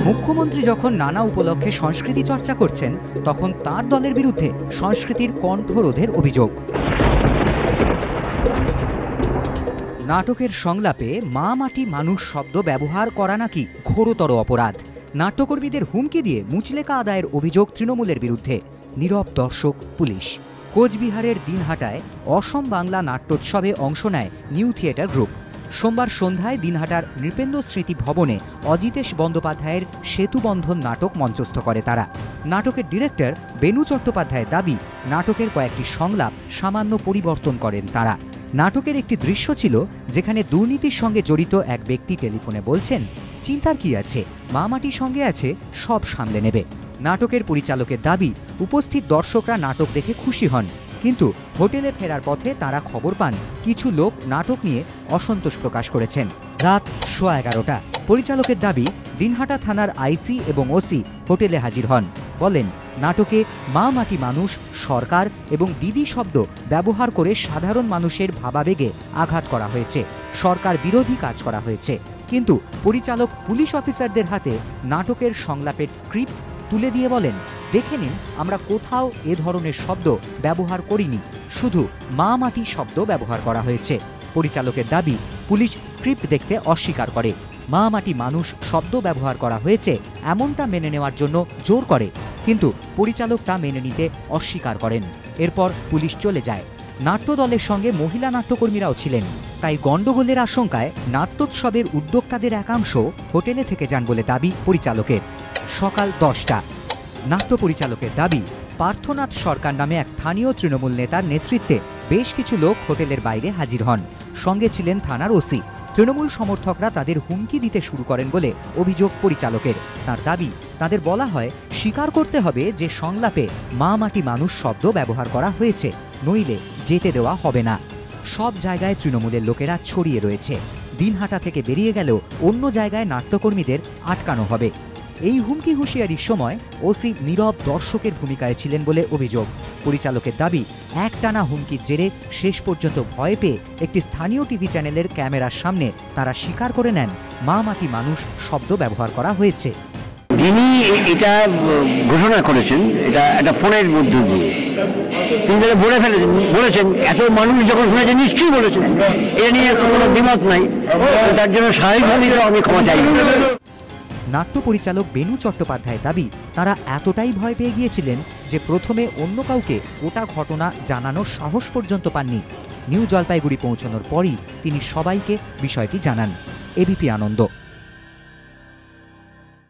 মুখ্যমন্ত্রী যখন নানা উপলক্ষে সংস্কৃতি চর্চা করছেন, তখন তার দলের বিরুদ্ধে সংস্কৃতির কণ্ঠরোধের অভিযোগ। নাটকের সংলাপে মা মাটি মানুষ শব্দ ব্যবহার করা নাকি ঘোরতর অপরাধ। নাট্যকর্মীদের হুমকি দিয়ে মুচলেকা আদায়ের অভিযোগ তৃণমূলের বিরুদ্ধে। নীরব দর্শক পুলিশ। কোচবিহারের দিনহাটায় অসম বাংলা নাট্যোৎসবে অংশ নেয় নিউ থিয়েটার গ্রুপ। সোমবার সন্ধ্যায় দিনহাটার নৃপেন্দ্র স্মৃতি ভবনে অজিতেশ বন্দ্যোপাধ্যায়ের সেতুবন্ধন নাটক মঞ্চস্থ করে তারা। নাটকের ডিরেক্টর বেনু চট্টোপাধ্যায়ের দাবি, নাটকের কয়েকটি সংলাপ সামান্য পরিবর্তন করেন তারা। নাটকের একটি দৃশ্য ছিল যেখানে দুর্নীতির সঙ্গে জড়িত এক ব্যক্তি টেলিফোনে বলছেন, চিন্তার কি আছে, মা মাটির সঙ্গে আছে, সব সামলে নেবে। নাটকের পরিচালকের দাবি, উপস্থিত দর্শকরা নাটক দেখে খুশি হন, কিন্তু হোটেলে ফেরার পথে তারা খবর পান কিছু লোক নাটক নিয়ে অসন্তোষ প্রকাশ করেছেন। রাত 11:15। পরিচালকের দাবি, দিনহাটা থানার আইসি এবং ওসি হোটেলে হাজির হন। বলেন, নাটকে মা মাটি মানুষ, সরকার এবং দিদি শব্দ ব্যবহার করে সাধারণ মানুষের ভাবাবেগে আঘাত করা হয়েছে, সরকার বিরোধী কাজ করা হয়েছে। কিন্তু পরিচালক পুলিশ অফিসারদের হাতে নাটকের সংলাপের স্ক্রিপ্ট তুলে দিয়ে বলেন, দেখে নিন, আমরা কোথাও এ ধরনের শব্দ ব্যবহার করিনি, শুধু মা মাটি শব্দ ব্যবহার করা হয়েছে। পরিচালকের দাবি, পুলিশ স্ক্রিপ্ট দেখতে অস্বীকার করে, মা মাটি মানুষ শব্দ ব্যবহার করা হয়েছে এমনটা মেনে নেওয়ার জন্য জোর করে, কিন্তু পরিচালক তা মেনে নিতে অস্বীকার করেন। এরপর পুলিশ চলে যায়। নাট্যদলের সঙ্গে মহিলা নাট্যকর্মীরাও ছিলেন, তাই গণ্ডগোলের আশঙ্কায় নাট্যোৎসবের উদ্যোক্তাদের একাংশ হোটেলে থেকে যান বলে দাবি পরিচালকের। সকাল 10টা। নাট্য পরিচালকের দাবি, পার্থনাথ সরকার নামে এক স্থানীয় তৃণমূল নেতার নেতৃত্বে বেশ কিছু লোক হোটেলের বাইরে হাজির হন। সঙ্গে ছিলেন থানার ওসি। তৃণমূল সমর্থকরা তাদের হুমকি দিতে শুরু করেন বলে অভিযোগ পরিচালকের। তার দাবি, তাদের বলা হয় স্বীকার করতে হবে যে সংলাপে মা মাটি মানুষ শব্দ ব্যবহার করা হয়েছে, নইলে যেতে দেওয়া হবে না। সব জায়গায় তৃণমূলের লোকেরা ছড়িয়ে রয়েছে, দিনহাটা থেকে বেরিয়ে গেলেও অন্য জায়গায় নাট্যকর্মীদের আটকানো হবে। এই হুমকি হুঁশিয়ারির সময় ওসি নীরব দর্শকের ভূমিকায় ছিলেন বলে অভিযোগ। পরিচালকের দাবি, একটানা হুমকির জেরে শেষ পর্যন্ত ভয় পেয়ে একটি স্থানীয় টিভি চ্যানেলের ক্যামেরার সামনে তারা স্বীকার করে নেন মা মাটি মানুষ শব্দ ব্যবহার করা হয়েছে। যিনি এটা ঘোষণা করেছেন, এটা একটা ফোনের মধ্য দিয়ে তিনি যারা বলেছেন, এত মানুষ যখন শুনেছে নিশ্চয়ই বলেছেন, এটা নিয়ে কোনো দ্বিমত নাই, তার জন্য স্বাভাবিকভাবেই আমি ক্ষমা চাই। নাট্য পরিচালক বেনু চট্টোপাধ্যায়ের দাবি, তারা এতটাই ভয় পেয়ে গিয়েছিলেন যে প্রথমে অন্য কাউকে ওটা ঘটনা জানানোর সাহস পর্যন্ত পাননি। নিউ জলপাইগুড়ি পৌঁছানোর পরই তিনি সবাইকে বিষয়টি জানান। এবিপি আনন্দ।